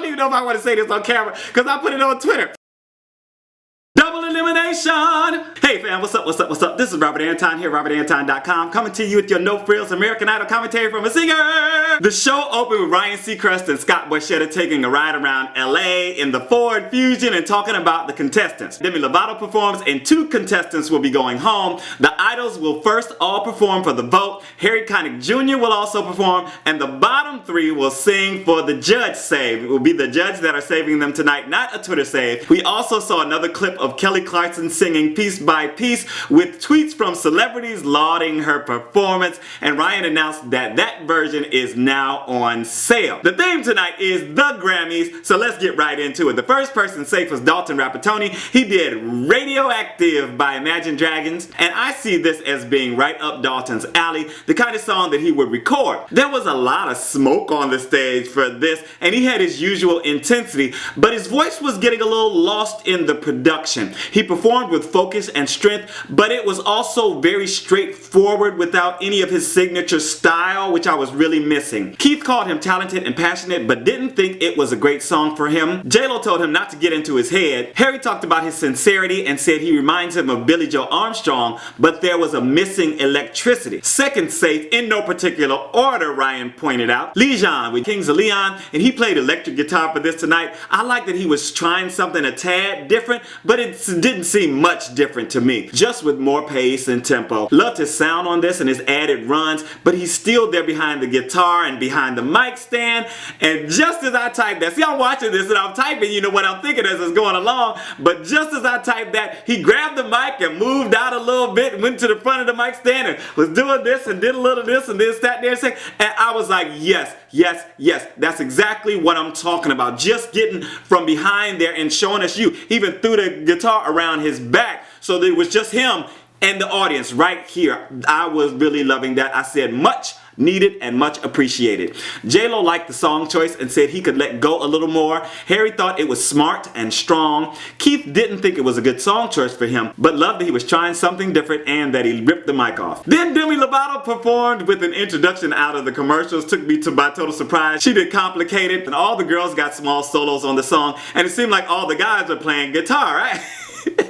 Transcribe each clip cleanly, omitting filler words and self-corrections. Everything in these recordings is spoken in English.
don't even know if I want to say this on camera because I put it on Twitter. Double elimination! Hey fam, what's up, what's up, what's up? This is Robert Anton here, robertantonnyc.com, coming to you with your no-frills American Idol commentary from a singer! The show opened with Ryan Seacrest and Scott Borchetta taking a ride around LA in the Ford Fusion and talking about the contestants. Demi Lovato performs and 2 contestants will be going home. The idols will first all perform for the vote. Connick Jr. will also perform, and the bottom 3 will sing for the judge save. It will be the judge that are saving them tonight, not a Twitter save. We also saw another clip of Kelly Clarkson singing Piece by Piece with tweets from celebrities lauding her performance, and Ryan announced that that version is now on sale. The theme tonight is the Grammys, so let's get right into it. The first person safe was Dalton Rapattoni. He did Radioactive by Imagine Dragons, and I see this as being right up Dalton's alley, the kind of song that he would record. There was a lot of smoke on the stage for this, and he had his usual intensity, but his voice was getting a little lost in the production. He performed with focus and strength, but it was also very straightforward without any of his signature style, which I was really missing. Keith called him talented and passionate, but didn't think it was a great song for him. J-Lo told him not to get into his head. Harry talked about his sincerity and said he reminds him of Billy Joe Armstrong, but there was a missing electricity. Second safe, in no particular order, Ryan pointed out, Leon with Kings of Leon, and he played electric guitar for this tonight. I like that he was trying something a tad different, but it didn't seem much different to me, just with more pace and tempo. Loved his sound on this and his added runs, but he's still there behind the guitar and behind the mic stand, and just as I typed that, see, I'm watching this and I'm typing, you know what I'm thinking as it's going along, but just as I typed that, he grabbed the mic and moved out a little bit and went to the front of the mic stand and was doing this and did a little of this and then sat there and sang, and I was like, yes, yes, yes, that's exactly what I'm talking about. Just getting from behind there and showing us you. He even threw the guitar around his back so that it was just him and the audience right here. I was really loving that. I said much needed and much appreciated. J-Lo liked the song choice and said he could let go a little more. Harry thought it was smart and strong. Keith didn't think it was a good song choice for him, but loved that he was trying something different and that he ripped the mic off. Then Demi Lovato performed with an introduction out of the commercials. Took me by total surprise. She did Complicated, and all the girls got small solos on the song, and it seemed like all the guys were playing guitar, right?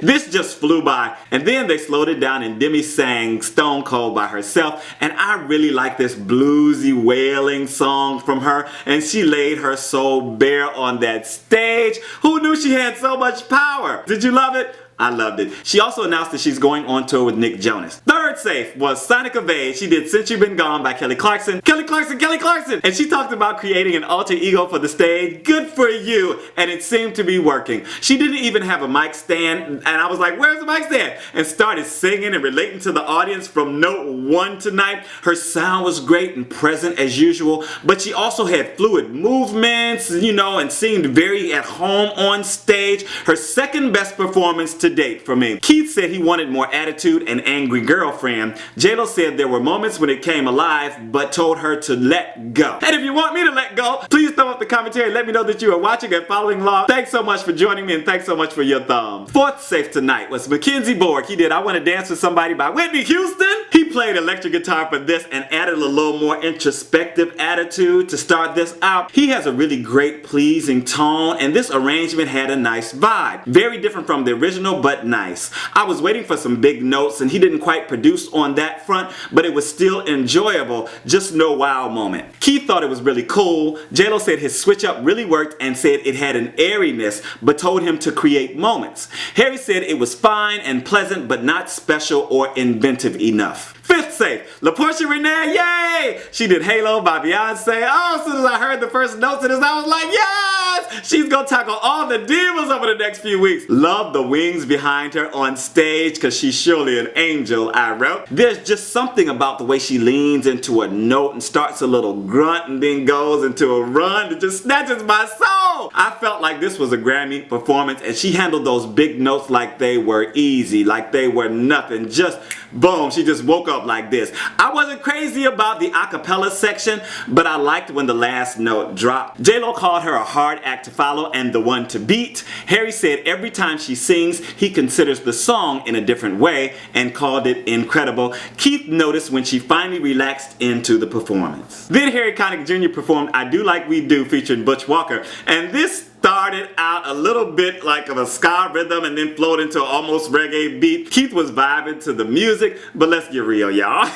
This just flew by, and then they slowed it down and Demi sang Stone Cold by herself, and I really like this bluesy wailing song from her, and she laid her soul bare on that stage. Who knew she had so much power? Did you love it? I loved it. She also announced that she's going on tour with Nick Jonas. Third safe was Sonika Vaid. She did Since You've Been Gone by Kelly Clarkson. Kelly Clarkson, Kelly Clarkson! And she talked about creating an alter ego for the stage. Good for you! And it seemed to be working. She didn't even have a mic stand, and I was like, where's the mic stand? And started singing and relating to the audience from note 1 tonight. Her sound was great and present as usual, but she also had fluid movements, you know, and seemed very at home on stage. Her second best performance to date for me. Keith said he wanted more attitude and angry girlfriend. J-Lo said there were moments when it came alive, but told her to let go. And if you want me to let go, please throw up the commentary and let me know that you are watching and following along. Thanks so much for joining me, and thanks so much for your thumbs. Fourth safe tonight was MacKenzie Bourg. He did I Want to Dance with Somebody by Whitney Houston. He played electric guitar for this and added a little more introspective attitude to start this out. He has a really great pleasing tone, and this arrangement had a nice vibe. Very different from the original, but nice. I was waiting for some big notes, and he didn't quite produce on that front, but it was still enjoyable, just no wow moment. Keith thought it was really cool. J-Lo said his switch up really worked and said it had an airiness, but told him to create moments. Harry said it was fine and pleasant, but not special or inventive enough. Fifth safe, LaPorsha Renae, yay! She did Halo by Beyonce. Oh, as soon as I heard the first notes of this, I was like, yes! She's gonna tackle all the divas over the next few weeks. Love the wings behind her on stage, because she's surely an angel, I wrote. There's just something about the way she leans into a note and starts a little grunt and then goes into a run that just snatches my soul. I felt like this was a Grammy performance, and she handled those big notes like they were easy, like they were nothing. Just boom, she just woke up like this. I wasn't crazy about the acapella section, but I liked when the last note dropped. J-Lo called her a hard act to follow and the one to beat. Harry said every time she sings, he considers the song in a different way and called it incredible. Keith noticed when she finally relaxed into the performance. Then Connick Jr. performed I Do Like We Do featuring Butch Walker, and And this started out a little bit like of a ska rhythm and then flowed into an almost reggae beat. Keith was vibing to the music, but let's get real, y'all.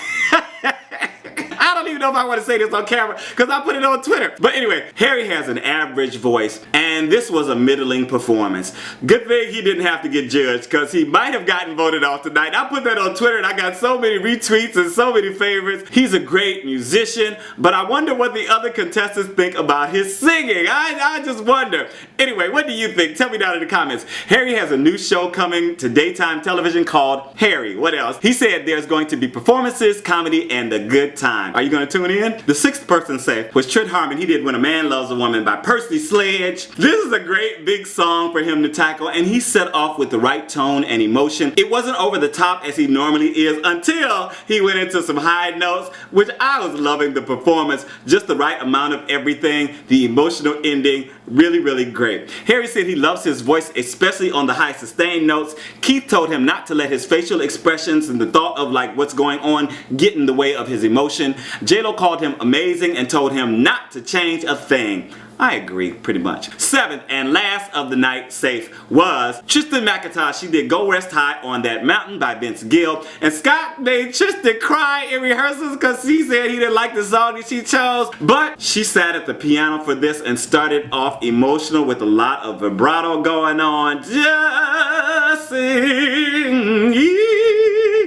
I don't even know if I want to say this on camera because I put it on Twitter. But anyway, Harry has an average voice and this was a middling performance. Good thing he didn't have to get judged because he might have gotten voted off tonight. I put that on Twitter and I got so many retweets and so many favorites. He's a great musician, but I wonder what the other contestants think about his singing. I just wonder. Anyway, what do you think? Tell me down in the comments. Harry has a new show coming to daytime television called Harry. What else? He said there's going to be performances, comedy, and a good time. Are you going to tune in? The sixth person safe was Trent Harmon. He did When a Man Loves a Woman by Percy, Sledge. This is a great big song for him to tackle and he set off with the right tone and emotion. It wasn't over the top as he normally is until he went into some high notes, which I was loving the performance. Just the right amount of everything. The emotional ending, really great. Harry said he loves his voice, especially on the high sustained notes. Keith told him not to let his facial expressions and the thought of like what's going on get in the way of his emotion. J-Lo called him amazing and told him not to change a thing. I agree, pretty much. Seventh and last of the night safe was Tristan McIntosh. She did Go Rest High on That Mountain by Gill. And Scott made Tristan cry in rehearsals because he said he didn't like the song that she chose. But she sat at the piano for this and started off emotional with a lot of vibrato going on. Just sing.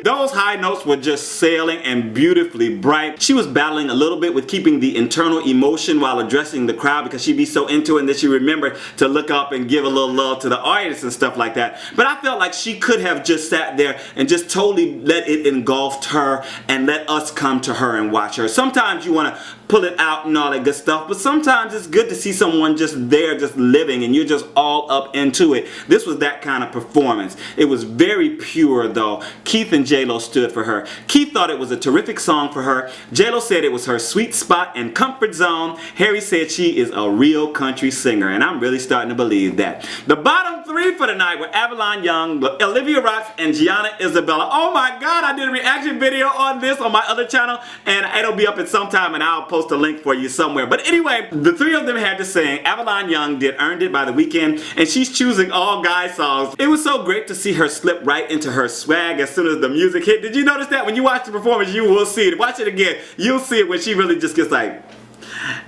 Those high notes were just sailing and beautifully bright. She was battling a little bit with keeping the internal emotion while addressing the crowd because she'd be so into it and that she remembered to look up and give a little love to the audience and stuff like that. But I felt like she could have just sat there and just totally let it engulf her and let us come to her and watch her. Sometimes you want to pull it out and all that good stuff, but sometimes it's good to see someone just there, just living, and you're just all up into it. This was that kind of performance. It was very pure though. Keith and J-Lo stood for her. Keith thought it was a terrific song for her. J-Lo said it was her sweet spot and comfort zone. Harry said she is a real country singer, and I'm really starting to believe that. The bottom three for the night were Avalon Young, Olivia Rocks, and Gianna Isabella. Oh my God, I did a reaction video on this on my other channel, and it'll be up at some time, and I'll post a link for you somewhere. But anyway, the three of them had to sing. Avalon Young did Earned It by The Weeknd, and she's choosing all guy songs. It was so great to see her slip right into her swag as soon as the music hit. Did you notice that? When you watch the performance, you will see it. Watch it again. You'll see it when she really just gets like...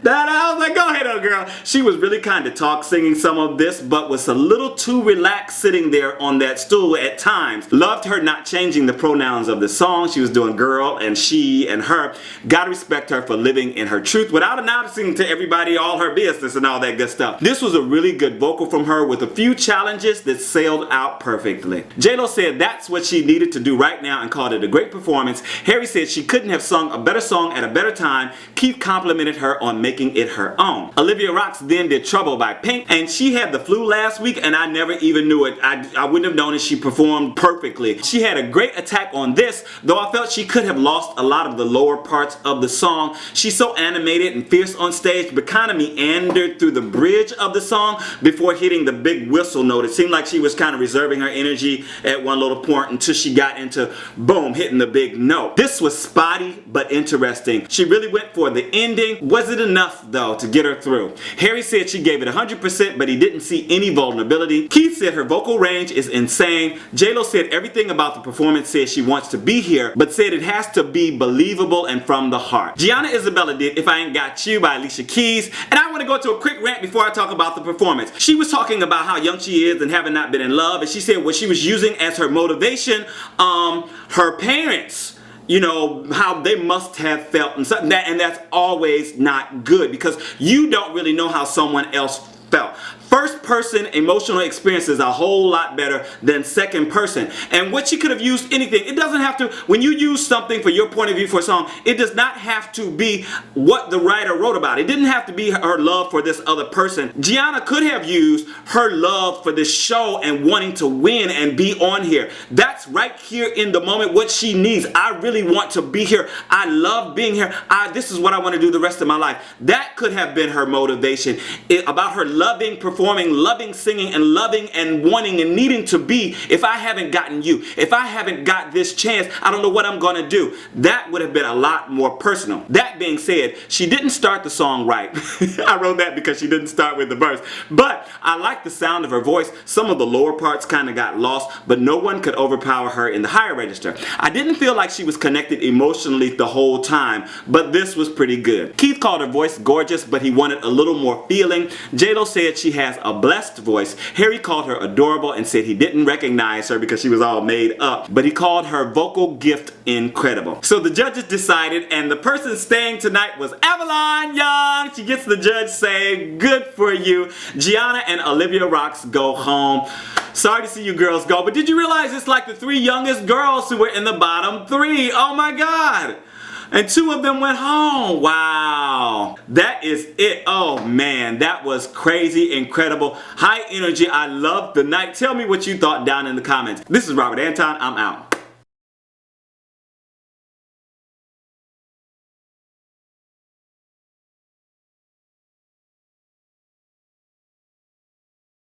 I was like, go ahead, old girl. She was really kind of talk singing some of this, but was a little too relaxed sitting there on that stool at times. Loved her not changing the pronouns of the song. She was doing girl and she and her. Gotta respect her for living in her truth without announcing to everybody all her business and all that good stuff. This was a really good vocal from her with a few challenges that sailed out perfectly. J-Lo said that's what she needed to do right now and called it a great performance. Harry said she couldn't have sung a better song at a better time. Keith complimented her on making it her own. Olivia Rocks then did Trouble by Pink, and she had the flu last week and I never even knew it. I wouldn't have known it. She performed perfectly. She had a great attack on this, though I felt she could have lost a lot of the lower parts of the song. She's so animated and fierce on stage, but kind of meandered through the bridge of the song before hitting the big whistle note. It seemed like she was kind of reserving her energy at one little point until she got into boom, hitting the big note. This was spotty but interesting. She really went for the ending. Was it enough though to get her through? Harry said she gave it 100%, but he didn't see any vulnerability. Keith said her vocal range is insane. J-Lo said everything about the performance, said she wants to be here, but said it has to be believable and from the heart. Gianna Isabella did If I Ain't Got You by Alicia Keys, and I want to go to a quick rant before I talk about the performance. She was talking about how young she is and having not been in love, and she said what she was using as her motivation, her parents, you know, how they must have felt and something that, and that's always not good because you don't really know how someone else felt. First person emotional experience is a whole lot better than second person. And what she could have used anything. It doesn't have to, when you use something for your point of view for a song, it does not have to be what the writer wrote about. It didn't have to be her love for this other person. Gianna could have used her love for this show and wanting to win and be on here. That's right here in the moment what she needs. I really want to be here. I love being here. This is what I want to do the rest of my life. That could have been her motivation. About her loving performance performing, loving singing, and loving and wanting and needing to be if I haven't gotten you? If I haven't got this chance, I don't know what I'm gonna do. That would have been a lot more personal. That being said, she didn't start the song right. I wrote that because she didn't start with the verse. But I like the sound of her voice. Some of the lower parts kind of got lost, but no one could overpower her in the higher register. I didn't feel like she was connected emotionally the whole time, but this was pretty good. Keith called her voice gorgeous, but he wanted a little more feeling. J-Lo said she has a blessed voice. Harry called her adorable and said he didn't recognize her because she was all made up, but he called her vocal gift incredible. So the judges decided, and the person staying tonight was Avalon Young. She gets the judge saying, good for you. Gianna and Olivia Rocks go home. Sorry to see you girls go, but did you realize it's like the 3 youngest girls who were in the bottom 3? Oh my God. And 2 of them went home. Wow. That is it. Oh man, that was crazy, incredible, high energy. I loved the night. Tell me what you thought down in the comments. This is Robert Anton. I'm out.